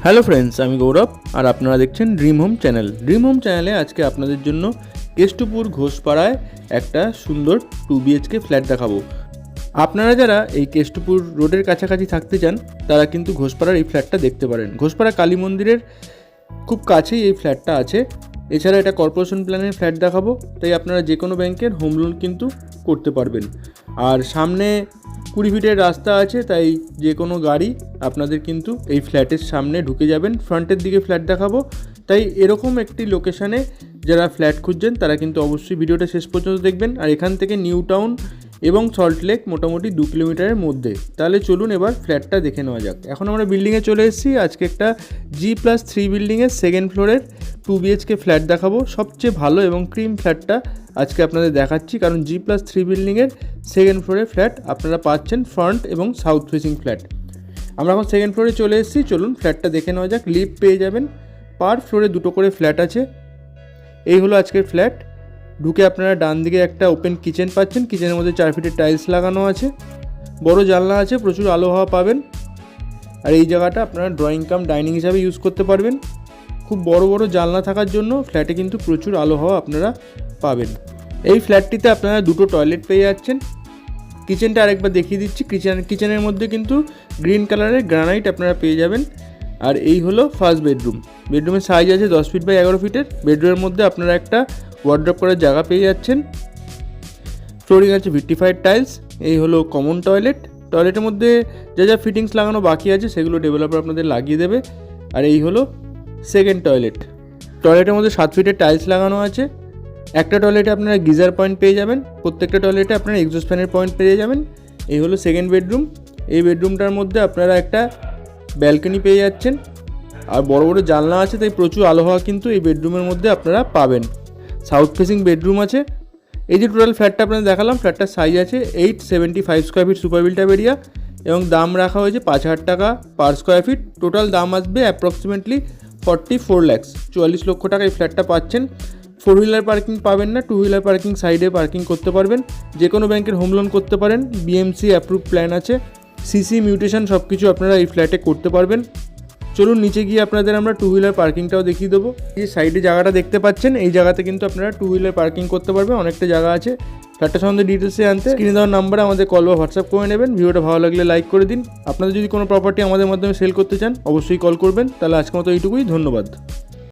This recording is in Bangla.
হ্যালো ফ্রেন্ডস, আমি গৌরব আর আপনারা দেখছেন dream home channel. Dream home চ্যানেলে আজকে আপনাদের জন্য কেষ্টপুর ঘোষপাড়ায় একটা সুন্দর 2 BHK ফ্ল্যাট দেখাবো। আপনারা যারা এই কেষ্টপুর রোডের কাছাকাছি থাকতে চান তারা কিন্তু ঘোষপাড়ার এই ফ্ল্যাটটা দেখতে পারেন। ঘোষপাড়া কালী মন্দিরের খুব কাছেই এই ফ্ল্যাটটা আছে। এছাড়া এটা কর্পোরেশন প্ল্যানের ফ্ল্যাট দেখাবো, তাই আপনারা যে কোনো ব্যাংকের হোম লোন কিন্তু করতে পারবেন। আর সামনে 20 ফিটের রাস্তা আছে, তাই যে কোনো গাড়ি আপনাদের কিন্তু এই ফ্ল্যাটের সামনে ঢুকে যাবেন। ফ্রন্টের দিকে ফ্ল্যাট দেখাবো, তাই এরকম একটি লোকেশানে যারা ফ্ল্যাট খুঁজছেন তারা কিন্তু অবশ্যই ভিডিওটা শেষ পর্যন্ত দেখবেন। আর এখান থেকে নিউ টাউন এবং সল্টলেক মোটামুটি 2 কিলোমিটারের মধ্যে। তাহলে চলুন এবার ফ্ল্যাটটা দেখে নেওয়া যাক। এখন আমরা বিল্ডিংয়ে চলে এসেছি। আজকে একটা G+3 বিল্ডিংয়ের 2nd ফ্লোরের 2 BHK ফ্ল্যাট দেখাবো। সবচেয়ে ভালো এবং ক্রিম ফ্ল্যাটটা আজকে আপনাদের দেখাচ্ছি, কারণ G+3 বিল্ডিংয়ের 2nd ফ্লোরের ফ্ল্যাট আপনারা পাচ্ছেন ফ্রন্ট এবং সাউথ ফেসিং ফ্ল্যাট। আমরা এখন 2nd ফ্লোরে চলে এসেছি, চলুন ফ্ল্যাটটা দেখে নেওয়া যাক। লিফট পেয়ে যাবেন, পার ফ্লোরে 2টো করে ফ্ল্যাট আছে। এই হলো আজকের ফ্ল্যাট। ঢুকে আপনারা ডান দিকে একটা ওপেন কিচেন পাচ্ছেন। কিচেনের মধ্যে 4 ফিটের টাইলস লাগানো আছে, বড় জানলা আছে, প্রচুর আলো হাওয়া পাবেন। আর এই জায়গাটা আপনারা ড্রয়িং কাম ডাইনিং হিসাবে ইউজ করতে পারবেন। খুব বড় বড় জানলা থাকার জন্য ফ্ল্যাটে কিন্তু প্রচুর আলো হাওয়া আপনারা পাবেন। এই ফ্ল্যাটটিতে আপনারা 2টো টয়লেট পেয়ে যাচ্ছেন। কিচেনটা আরেকবার দেখিয়ে দিচ্ছি। কিচেনের মধ্যে কিন্তু গ্রিন কালারের গ্রানাইট আপনারা পেয়ে যাবেন। আর এই হলো ফার্স্ট বেডরুম। বেডরুমের সাইজ আছে 10 ফিট বাই 11 ফিটের। বেডরুমের মধ্যে আপনারা একটা ওয়ার্ড্রপ করার জায়গা পেয়ে যাচ্ছেন। ফ্লোরিং আছে ভিট্রিফাইড টাইলস। এই হলো কমন টয়লেট। টয়লেটের মধ্যে যা যা ফিটিংস লাগানো বাকি আছে সেগুলো ডেভেলপার আপনাদের লাগিয়ে দেবে। আর এই হলো 2nd টয়লেট। টয়লেটের মধ্যে 7 ফিটের টাইলস লাগানো আছে। একটা টয়লেটে আপনারা গিজার পয়েন্ট পেয়ে যাবেন, প্রত্যেকটা টয়লেটে আপনারা এক্সস্ট ফ্যানের পয়েন্ট পেয়ে যাবেন। এই হলো 2nd বেডরুম। এই বেডরুমটার মধ্যে আপনারা একটা ব্যালকনি পেয়ে যাচ্ছেন। আর বড় বড় জানলা আছে, তাই প্রচুর আলো হাওয়া কিন্তু এই বেডরুমের মধ্যে আপনারা পাবেন। সাউথ ফেসিং বেডরুম আছে। এই যে টোটাল ফ্ল্যাটটা আপনাদের দেখালাম, ফ্ল্যাটটার সাইজ আছে 875 square feet super built up area এবং দাম রাখা হয়েছে 5,000 টাকা পার স্কোয়ার ফিট। টোটাল দাম আসবে অ্যাপ্রক্সিমেটলি 44 lakhs, 44 লক্ষ টাকা এই ফ্ল্যাটটা পাচ্ছেন। 4 হুইলার পার্কিং পাবেন না, 2 হুইলার পার্কিং সাইডে পার্কিং করতে পারবেন। যে কোনো ব্যাংকের হোম লোন করতে পারেন। BMC অ্যাপ্রুভ প্ল্যান আছে। CC মিউটেশন সব কিছু আপনারা এই ফ্ল্যাটে করতে পারবেন। চলুন নিচে গিয়ে আপনাদের আমরা 2 হুইলার পার্কিংটাও দেখিয়ে দেবো। এই সাইডে জায়গাটা দেখতে পাচ্ছেন, এই জায়গাতে কিন্তু আপনারা 2 হুইলার পার্কিং করতে পারবেন। অনেকটা জায়গা আছে। ফ্ল্যাটটা সম্বন্ধে ডিটেলসে জানতে স্ক্রিনে দেওয়ার নাম্বারে আমাদের কল বা হোয়াটসঅ্যাপ করে নেবেন। ভিডিওটা ভালো লাগলে লাইক করে দিন। আপনাদের যদি কোনো প্রপার্টি আমাদের মাধ্যমে সেল করতে চান অবশ্যই কল করবেন। তাহলে আজকের মতো এইটুকুই, ধন্যবাদ।